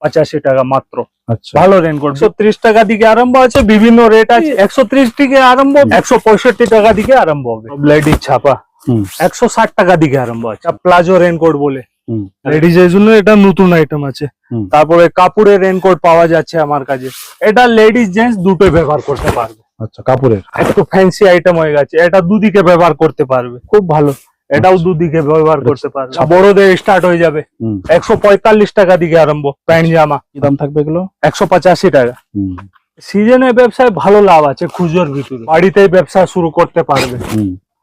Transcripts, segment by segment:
85 টাকা মাত্র। আচ্ছা ভালো রেনকোট 130 টাকা থেকে আরম্ভ আছে, বিভিন্ন রেট আছে। 130 থেকে আরম্ভ, 165 টাকা থেকে আরম্ভ হবে। লেডিস ছাপা 160 টাকা থেকে আরম্ভ আছে। প্লাজো রেনকোট বলে লেডিস এর জন্য এটা নতুন আইটেম আছে। তারপরে কাপড়ের রেনকোট পাওয়া যাচ্ছে আমার কাছে। এটা লেডিস জেন্টস দুটো ব্যবহার করতে পারবে। আচ্ছা কাপড়ের একটু ফ্যান্সি আইটেম হয়ে গেছে, এটা দুদিকে ব্যবহার করতে পারবে, খুব ভালো। এটাও দুদিকে ব্যবহার করতে পারবে। বড়দের স্টার্ট হয়ে যাবে 145 টাকা থেকে আরম্ভ। প্যান্ট জামা কি দাম থাকবে এগুলো? 185 টাকা। সিজনের ব্যবসায় ভালো লাভ আছে, খুচরোর ভিতরে বাড়িতে ব্যবসা শুরু করতে পারবে।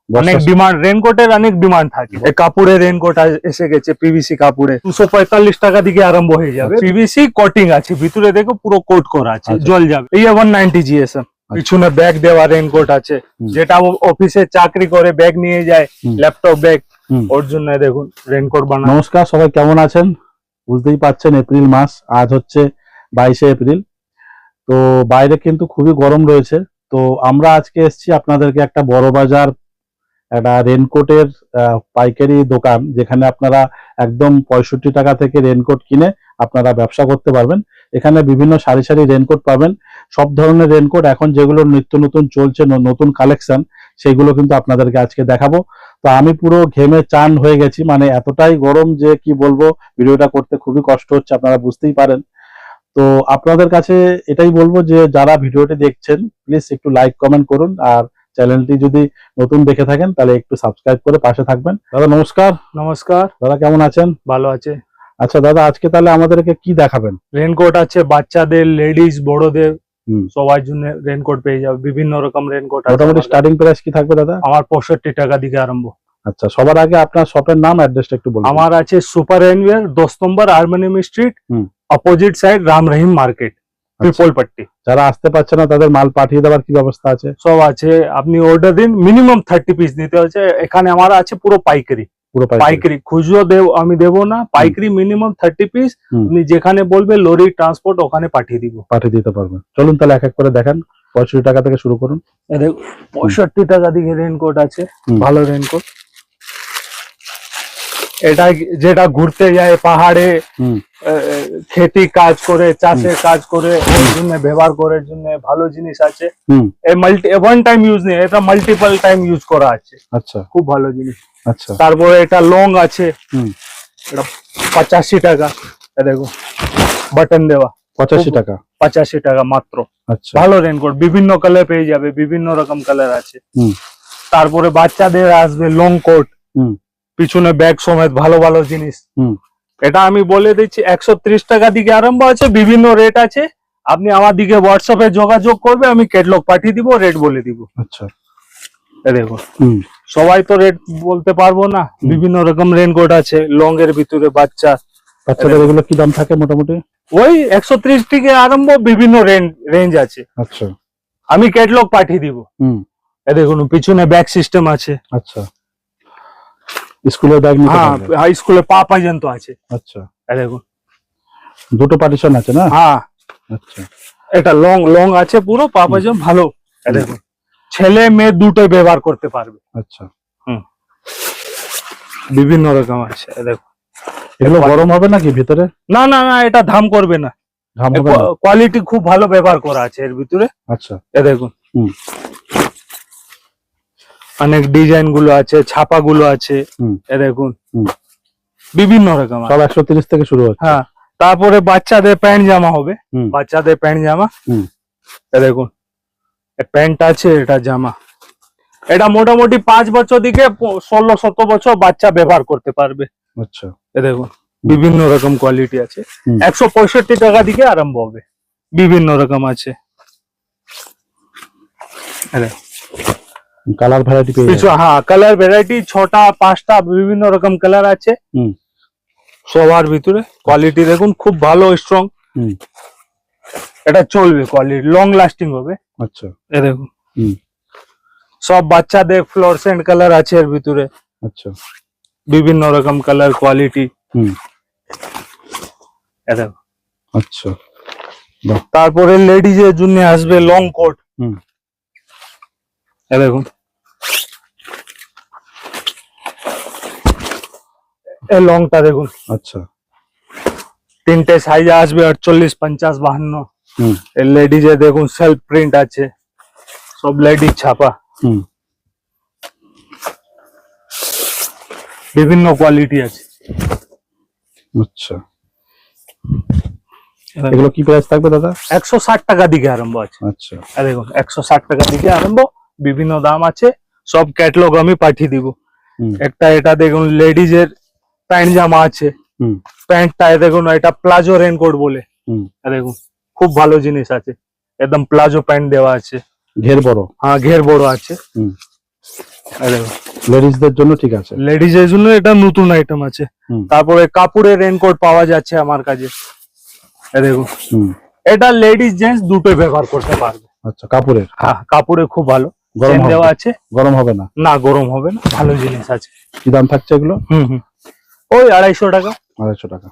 অনেক ডিমান্ড, রেনকোটের অনেক ডিমান্ড থাকে। এই কাপড়ের রেনকোট এসে গেছে, পিভিসি কাপড়ে 245 টাকা থেকে আরম্ভ হয়ে যাবে। পিভিসি কোটিং আছে, ভিতরে দেখো পুরো কোট করা আছে, জল যাবে। এই 190 জিএসএম। পিছনে ব্যাগ দেওয়া রেনকোট আছে, যেটা অফিসে চাকরি করে ব্যাগ নিয়ে যায়, ল্যাপটপ ব্যাগ, ওর জন্য দেখুন রেনকোট বানানো। নমস্কার, সবাই কেমন আছেন? বুঝতেই পাচ্ছেন এপ্রিল মাস, আজ হচ্ছে 22শে এপ্রিল। তো বাইরে কিন্তু খুবই গরম রয়েছে। তো আমরা আজকে এসেছি আপনাদেরকে একটা বড় বাজার, একটা রেনকোটের পাইকারি দোকান, যেখানে আপনারা একদম 65 টাকা থেকে রেনকোট কিনে আপনারা ব্যবসা করতে পারবেন। এখানে বিভিন্ন সারি সারি রেনকোট পাবেন, সব ধরনের রেনকোট। এখন যেগুলো নিত্য নতুন চলছে, নতুন কালেকশন, সেগুলো কিন্তু আপনাদেরকে আজকে দেখাবো। তো আমি পুরো ঘেমে চান হয়ে গেছি, মানে এতটাই গরম যে কি বলবো, ভিডিওটা করতে খুবই কষ্ট হচ্ছে, আপনারা বুঝতেই পারেন। তো আপনাদের কাছে এটাই বলবো যে যারা ভিডিওটি দেখছেন, প্লিজ একটু লাইক কমেন্ট করুন, আর চ্যানেলটি যদি নতুন দেখে থাকেন তাহলে একটু সাবস্ক্রাইব করে পাশে থাকবেন। দাদা নমস্কার। নমস্কার দাদা কেমন আছেন? ভালো আছে। আচ্ছা দাদা, আজকে তাহলে আমাদেরকে কি দেখাবেন? রেনকোট আছে বাচ্চাদের, লেডিস, বড়দের, সবার জন্য রেনকোট পেয়ে যাবে। বিভিন্ন রকম রেনকোট আছে। মোটামুটি স্টার্টিং প্রাইস কি থাকবে দাদা? আমার 65 টাকা থেকে আরম্ভ। আচ্ছা, সবার আগে আপনার শপের নাম, অ্যাড্রেসটা একটু বলুন। আমার আছে সুপার এনওয়্যার, 10 number harmonium street, opposite side Ram Rahim market, Pipalpatti. যারা আসতে পারছে না তাদের মাল পাঠিয়ে দেওয়ার কি ব্যবস্থা আছে? সব আছে, আপনি অর্ডার দিন, মিনিমাম 30 পিস দিতে হচ্ছে। এখানে আমার আছে পুরো পাইকারি, পাইকারি খুচরো আমি দেবো না, পাইকারি মিনিমাম 30 পিস। আপনি যেখানে বলবে লরি ট্রান্সপোর্ট ওখানে পাঠিয়ে দিতে পারবেন। চলুন তাহলে এক এক করে দেখান। 65 টাকা থেকে শুরু করুন। 65 টাকা দিকে রেনকোট আছে, ভালো রেনকোট। এটা যেটা ঘুরতে যায় পাহাড়ে, খেতি কাজ করে, চাষের কাজ করে, ওর জন্য ব্যবহার করার জন্য ভালো জিনিস আছে। ওয়ান টাইম ইউজ নেই, এটা মাল্টিপল টাইম ইউজ করা আছে। আচ্ছা, খুব ভালো জিনিস। আচ্ছা, তারপরে এটা লং আছে, এটা 85 টাকা। দেখো বাটন দেওয়া, 85 টাকা। 85 টাকা মাত্র। আচ্ছা, ভালো রেনকোট, বিভিন্ন কালার পেয়ে যাবে, বিভিন্ন রকম কালার আছে। তারপরে বাচ্চাদের আসবে লং কোট, পিছনে ব্যাগ সমেত, ভালো ভালো জিনিস। এটা আমি বলে দিচ্ছি 130 টাকা দিকে আরম্ভ আছে, বিভিন্ন রেট আছে। আপনি আমার দিকে হোয়াটসঅ্যাপে যোগাযোগ করবে, আমি ক্যাটালগ পাঠিয়ে দিব, রেট বলে দিব। আচ্ছা, দেখো সবাই তো রেট বলতে পারবো না, বিভিন্ন রকম রেনকোট আছে লং এর ভিতরে। বাচ্চাদের এগুলো কি দাম থাকে মোটামুটি? ওই 130 থেকে আরম্ভ, বিভিন্ন রেঞ্জ আছে। আচ্ছা, আমি ক্যাটালগ পাঠিয়ে দিব। দেখুন পিছনে ব্যাগ সিস্টেম আছে। আচ্ছা, স্কুলের ব্যাগ নিতে হ্যাঁ, পারবে? হাই স্কুলে পা পর্যন্ত আছে। আচ্ছা, দেখুন দুটো পার্টিশন আছে না? হ্যাঁ, আচ্ছা, এটা লং আছে পুরো পা পর্যন্ত, ভালো। দেখুন ছেলে মেয়ে দুটোই ব্যবহার করতে পারবে। আচ্ছা, বিভিন্ন রকম আছে। দেখুন এগুলো গরম হবে নাকি ভিতরে? না না না, এটা ধাম করবে না, ঘাম হবে না? কোয়ালিটি খুব ভালো ব্যবহার করা আছে এর ভিতরে। আচ্ছা, দেখুন অনেক ডিজাইন গুলো আছে, ছাপা গুলো আছে। দেখুন বিভিন্ন রকম, সব 130 থেকে শুরু হচ্ছে। হ্যাঁ, তারপরে বাচ্চাদের প্যান্ট জামা হবে, বাচ্চাদের প্যান্ট জামা। দেখুন প্যান্ট আছে, এটা জামা। এটা মোটামুটি 5 বছর থেকে 16-17 বছর বাচ্চা ব্যবহার করতে পারবে। আচ্ছা, দেখুন বিভিন্ন রকম কোয়ালিটি আছে। 165 টাকা থেকে আরম্ভ হবে, বিভিন্ন রকম আছে। কালার ভ্যারাইটি পেয়ে যাবেন। হ্যাঁ, কালার ভ্যারাইটি 6টা 5টা বিভিন্ন রকম কালার আছে সবার ভিতরে। কোয়ালিটি দেখুন খুব ভালো, স্ট্রং। এটা চলবে, কোয়ালিটি লং লাস্টিং হবে। আচ্ছা, দেখুন সব বাচ্চাদের ফ্লোরসেন্ট কালার আছে এর ভিতরে। আচ্ছা, বিভিন্ন রকম কালার কোয়ালিটি। দেখুন আচ্ছা, তারপরে লেডিজ এর জন্য আসবে লং কোট। দেখুন এই লংটা দেখুন। আচ্ছা, তিনটে সাইজ আসবে 48, 50, 52। হুম লেডিজে দেখুন সেলফ প্রিন্ট আছে, সব লেডিজ ছাপা, হুম বিভিন্ন কোয়ালিটি আছে। আচ্ছা, এগুলো কি প্রাইস থাকবে দাদা? 160 টাকা দিকে আরম্ভ আছে। আচ্ছা আর দেখুন 160 টাকা দিকে আরম্ভ, বিভিন্ন দাম আছে, সব ক্যাটালগ আমি পাঠিয়ে দিব। হুম একটা এটা দেখুন লেডিজের প্যান্ট জামা আছে, হুম প্যান্টটা দেখুন এটা প্লাজো রেনকোট বলে। হুম দেখুন খুব ভালো জিনিস আছে, একদম প্লাজো প্যান্ট দেওয়া আছে, ঘের বড়। হ্যাঁ ঘের বড় আছে। হুম দেখুন লেডিসদের জন্য ঠিক আছে। লেডিজের জন্য এটা নতুন আইটেম আছে। হুম তারপরে কাপড়ের রেনকোট পাওয়া যাচ্ছে আমার কাছে। দেখুন হুম এটা লেডিস জেন্টস দুটোই ব্যবহার করতে পারবে। আচ্ছা, কাপড়ের? হ্যাঁ কাপড়ে খুব ভালো, গরম চেন হবে? দেওয়া আছে, গরম হবে না? না গরম হবে না, ভালো জিনিস আছে। কি দাম থাকছে এগুলো? ওই 250 টাকা। 250 টাকা।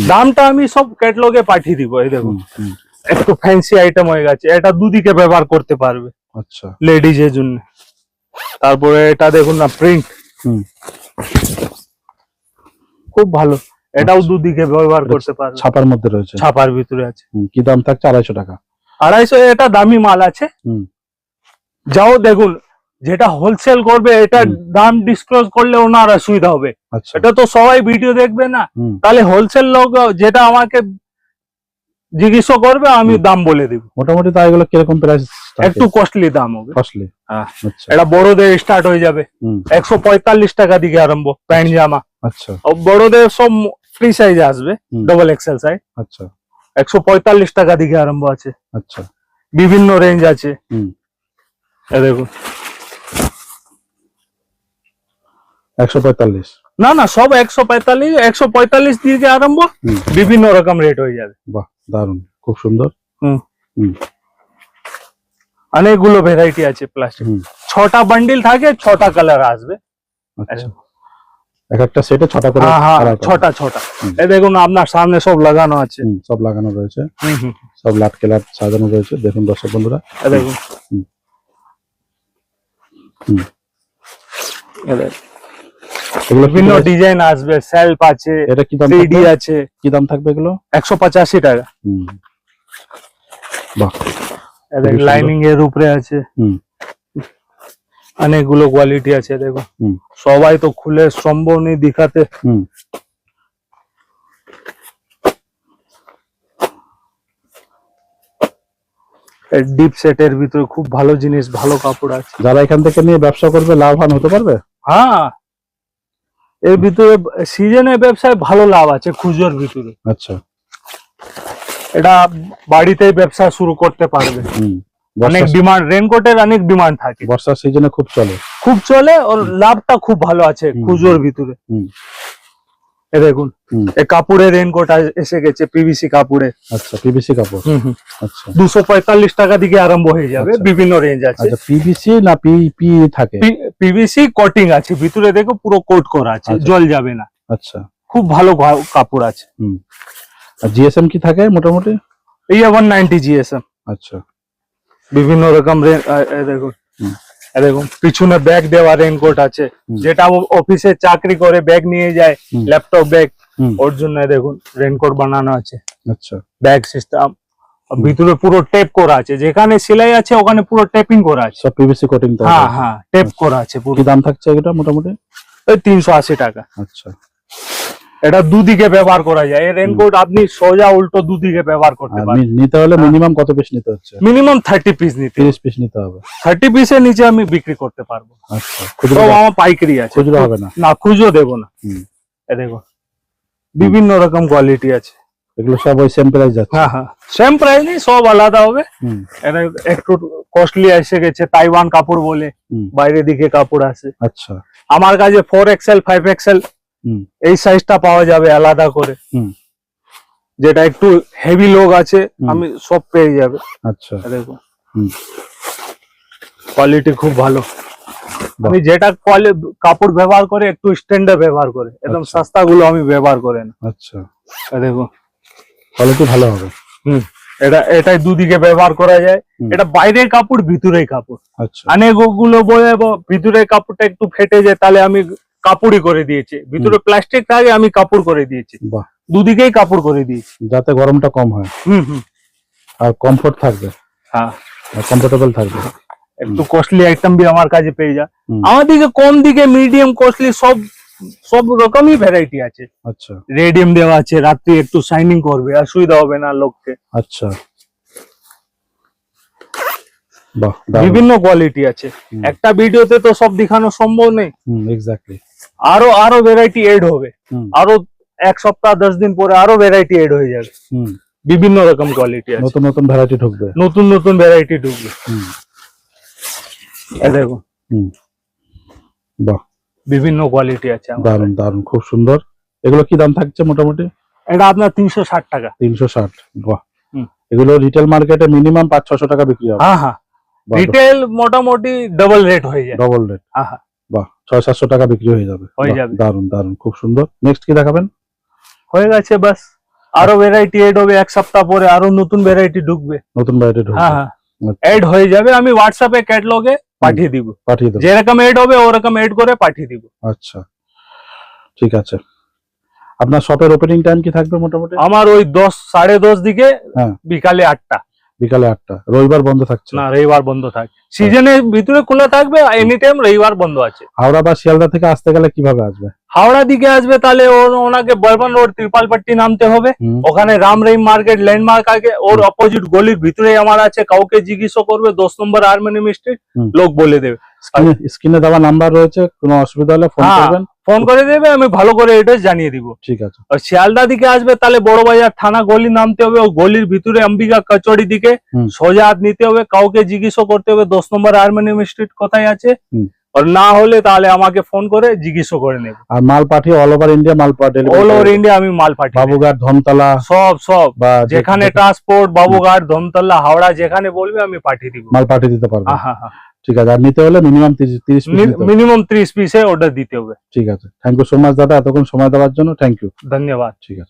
দামটা আমি সব ক্যাটালগে পাঠিয়ে দিব। এই দেখুন হুম একটু ফ্যান্সি আইটেম হয়ে গেছে, এটা দুদিকে ব্যবহার করতে পারবে আচ্ছা লেডিজের জন্য। তারপরে এটা দেখুন না প্রিন্ট, হুম খুব ভালো, এটাও আচ্ছা। দুদিকে ব্যবহার করতে পারবে, ছাপার মধ্যে রয়েছে? ছাপার ভিতরে আছে। কি দাম থাকছে? 250 টাকা। 250, এটা দামি মাল আছে। হুম যাও দেখুন, যেটা হোলসেল করবে এটা দাম ডিসক্লোজ করলে ওনার অসুবিধা হবে। আচ্ছা এটা তো সবাই ভিডিও দেখবে না, হুম তাহলে হোলসেল লোক যেটা আমাকে জিজ্ঞেস করবে আমি দাম বলে দিব। মোটামুটি তা এগুলো কিরকম প্রাইস? একটু কস্টলি দাম হবে। কস্টলি? হ্যাঁ আচ্ছা এটা বড়দের স্টার্ট হয়ে যাবে হুম 145 টাকা দিকে আরম্ভ প্যান্ট জামা। আচ্ছা বড়দের সব ফ্রি সাইজ আসবে, হুম। Double XL size. আচ্ছা 145 টাকা দিকে আরম্ভ আছে, আচ্ছা বিভিন্ন রেঞ্জ আছে। হুম দেখুন 145? না না সব 145 দিকে আরম্ভ, হুম বিভিন্ন রকম রেট হয়ে যাবে। বাহ, দারুন, খুব সুন্দর। হুম হুম অনেকগুলো ভ্যারাইটি আছে প্লাস্টিক, হুম 6টা বান্ডিল থাকে, 6টা কালার আসবে। আচ্ছা, এক একটা সেটে 6টা করে হ্যাঁ হ্যাঁ colour পাবে। 6টা। হুম। এই দেখুন আপনার সামনে সব লাগানো আছে। সব লাগানো রয়েছে, হুম সব লাটকে লাট সাজানো রয়েছে, দেখুন দর্শক বন্ধুরা। এই দেখুন হুম হুম এই দেখুন, এগুলো কি বিভিন্ন price? ডিজাইন আসবে, সেলফ আছে, এটা কি দাম 3D থাকবে? আছে। কি দাম থাকবে এগুলো? 185 টাকা। হুম বাহ, এই দেখুন সুন্দর। লাইনিং এর উপরে আছে, হুম অনেকগুলো কোয়ালিটি আছে। দেখুন হুম সবাই তো খুলে সম্ভব নেই দিখাতে। হুম ডিপ সেটের ভিতরে খুব ভালো জিনিস, ভালো কাপড় আছে। যারা এখান থেকে নিয়ে ব্যবসা করবে লাভবান হতে পারবে? হ্যাঁ এর ভিতরে সিজনের ব্যবসায় ভালো লাভ আছে, খুচরোর ভিতরে। আচ্ছা এটা বাড়িতে ব্যবসা শুরু করতে পারবে। হুম অনেক বর্ষা ডিমান্ড, রেনকোটের অনেক ডিমান্ড থাকে, বর্ষার সিজনে খুব চলে। খুব চলে, ওর লাভটা খুব ভালো আছে খুচরোর ভিতরে। হুম এ দেখুন হুম এই কাপড়ের রেনকোট এসে গেছে, পিভিসি কাপড়ে। আচ্ছা, পিভিসি কাপড়। আচ্ছা 245 টাকা দিকে আরম্ভ হয়ে যাবে, আচ্ছা। বিভিন্ন রেঞ্জ আছে। আচ্ছা, পিভিসি না পি থাকে? পিভিসি কোটিং আছে ভিতরে, দেখো পুরো কোট করা আছে, আচ্ছা। জল যাবে না, আচ্ছা খুব ভালো কাপড় আছে। হুম আর জিএসএম কি থাকে মোটামুটি? এই 190 জিএসএম, আচ্ছা বিভিন্ন রকম দেখুন। হুম। দেখুন পিছনে ব্যাগ দেওয়া রেনকোট আছে, হুম। যেটা অফিসে চাকরি করে ব্যাগ নিয়ে যায়, হুম। ল্যাপটপ ব্যাগ, হুম। ওর জন্য দেখুন রেনকোট বানানো আছে, আচ্ছা ব্যাগ সিস্টেম। ভিতরে পুরো টেপ করা আছে, যেখানে সেলাই আছে ওখানে পুরো টেপিং করা আছে। সব পিভিসি কোটিং তো? হ্যাঁ হ্যাঁ টেপ করা আছে পুরো। কি দাম থাকছে এটা মোটামুটি? ওই 380 টাকা। আচ্ছা এটা দুদিকে ব্যবহার করা যায়, এই রেনকোট আপনি সোজা উল্টো দুদিকে ব্যবহার করতে আর পারেন। নিতে হলে মিনিমাম কত পিস নিতে হচ্ছে? মিনিমাম 30 পিস নিতে, 30 পিস নিতে হবে। 30 পিসের নিচে আমি বিক্রি করতে পারবো না। আচ্ছা, খুচরো সব আমার পাইকারি আছে, খুচরো হবে না? না খুচরো দেবো না। হুম। এ দেখো বিভিন্ন রকম কোয়ালিটি আছে। এগুলো সব ওই সেম প্রাইস যাচ্ছে? হ্যাঁ হ্যাঁ সেম প্রাইস নেই, সব আলাদা হবে। হুম এটা একটু কস্টলি এসে গেছে, তাইওয়ান কাপড় বলে, হুম বাইরের দিকে কাপড় আছে। আচ্ছা আমার কাছে 4XL 5XL হুম এই সাইজটা পাওয়া যাবে আলাদা করে। হুম যেটা একটু হেভি লোক আছে, হুম। আমি সব পেয়ে যাবে। আচ্ছা দেখো হুম কোয়ালিটি খুব ভালো। বাহ। আমি যেটা কাপড় ব্যবহার করে একটু স্ট্যান্ডার্ড ব্যবহার করে, একদম আচ্ছা। সস্তা গুলো আমি ব্যবহার করে না। আচ্ছা, দেখো কোয়ালিটি ভালো হবে। এটাই দুদিকে ব্যবহার করা যায়। হুম। এটা বাইরের কাপড়, ভিতরের কাপড়। আচ্ছা অনেকগুলো বলে ভিতরের কাপড়টা একটু ফেটে যায়, তাহলে আমি কাপড়ই করে দিয়েছে, ভিতরে প্লাস্টিক থাকে, আমি কাপড় করে দিয়েছি, বাহ, দুদিকেই কাপড় করে দিয়েছি। যাতে গরমটা কম হয় হুম। আর কমফোর্ট থাকবে, হ্যাঁ, কমফোর্টেবল থাকবে। একটু কস্টলি আইটেম বি আমার কাছে পেয়ে যা। হুম। আমার দিকে কম দিকে মিডিয়াম কস্টলি সব রকমই ভ্যারাইটি আছে। আচ্ছা রেডিয়াম দেওয়া আছে, রাত্রি একটু শাইনিং করবে, অসুবিধা হবে না লোককে। আচ্ছা, বাহ, দারুণ। বিভিন্ন কোয়ালিটি আছে, হুম। একটা ভিডিওতে তো সব দেখানো সম্ভব নেই, এক্স্যাক্টলি। আরো ভ্যারাইটি এড হবে, হুম। আরো 1 সপ্তাহ 10 দিন পরে আরো ভ্যারাইটি এড হয়ে যাবে। হুম। বিভিন্ন রকম কোয়ালিটি আছে, নতুন নতুন ভ্যারাইটি ঢুকবে। নতুন ভ্যারাইটি ঢুকবে। হুম। এই দেখো, হুম। বাহ, বিভিন্ন কোয়ালিটি আছে আমার দারুণ কাছে। দারুণ, খুব সুন্দর। এগুলো কি দাম থাকছে মোটামুটি? এটা আপনার 360 টাকা। 360। বাহ। হুম। এগুলো রিটেল মার্কেটে মিনিমাম 500-600 টাকা বিক্রি হবে। হ্যাঁ, রিটেল মোটামুটি ডাবল রেট হয়ে যায়। Double rate. হ্যাঁ, বাহ, 600-700 টাকা বিক্রি হয়ে যাবে। হয়ে বাহ, যাবে। দারুণ দারুণ, খুব সুন্দর। নেক্সট কি দেখাবেন? হয়ে গেছে বাস, আরো ভ্যারাইটি এড হবে, 1 সপ্তাহ পরে আরো নতুন ভ্যারাইটি ঢুকবে। নতুন ভ্যারাইটি ঢুকবে। হ্যাঁ, আচ্ছা, এড হয়ে যাবে, আমি হোয়াটসঅ্যাপে ক্যাটালগে পাঠিয়ে দিব, পাঠিয়ে দেবো। যেরকম এড হবে ওরকম এড করে পাঠিয়ে দিব। আচ্ছা, ঠিক আছে। আপনার শপের ওপেনিং টাইম কি থাকবে মোটামুটি? আমার ওই 10 সাড়ে 10 দিকে, হ্যাঁ। বিকালে 8টা। বিকালে 8টা। রবিবার বন্ধ থাকছে? না, রবিবার বন্ধ থাকে, সিজনের ভিতরে খোলা থাকবে, এনি টাইম রবিবার বন্ধ আছে। হাওড়া বা শিয়ালদা থেকে আসতে গেলে কিভাবে আসবে? হাওড়া দিকে আসবে তাহলে ওনাকে বর্মন রোড ত্রিপালপট্টি নামতে হবে, হুম। ওখানে রাম রহিম মার্কেট ল্যান্ডমার্ক আগে, ওর অপোজিট গলির ভিতরে আমার আছে, কাউকে জিজ্ঞেস করবে 10 নম্বর আর্মেনিয়াম স্ট্রিট, হুম। লোক বলে দেবে। স্ক্রিনে দেওয়া নাম্বার রয়েছে, কোনো অসুবিধা হলে ফোন হ্যাঁ, করবেন। ফোন করে দেবে, আমি ভালো করে এড্রেস জানিয়ে দিব। ঠিক আছে। আর শিয়ালদা দিকে আসবে তাহলে বড় বাজার থানা গলি নামতে হবে, ও গলির ভিতরে অম্বিকা কচুরি দিকে হুম। সোজা হাত নিতে হবে, কাউকে জিজ্ঞেস করতে হবে 10 নম্বর আর্মেনিয়াম স্ট্রিট কোথায় আছে। হুম। আর না হলে তাহলে আমাকে ফোন করে জিজ্ঞেস করে নেবে। আর মাল পাঠিয়ে অল ওভার ইন্ডিয়া মাল অল ওভার ইন্ডিয়া আমি মাল পাঠিয়ে দেব। বাবুঘাট, ধমতলা সব বা যেখানে ট্রান্সপোর্ট, বাবুঘাট, ধমতলা, হাওড়া যেখানে বলবে আমি পাঠিয়ে দিব। মাল পাঠিয়ে দিতে পারবেন। হ্যাঁ, ঠিক আছে। আর নিতে হলে মিনিমাম 30 পিস নিতে হবে। মিনিমাম 30 পিসে অর্ডার দিতে হবে। ঠিক আছে। থ্যাংক ইউ সো মাচ দাদা, এতক্ষণ সময় দেওয়ার জন্য। Thank you. ধন্যবাদ। ঠিক আছে।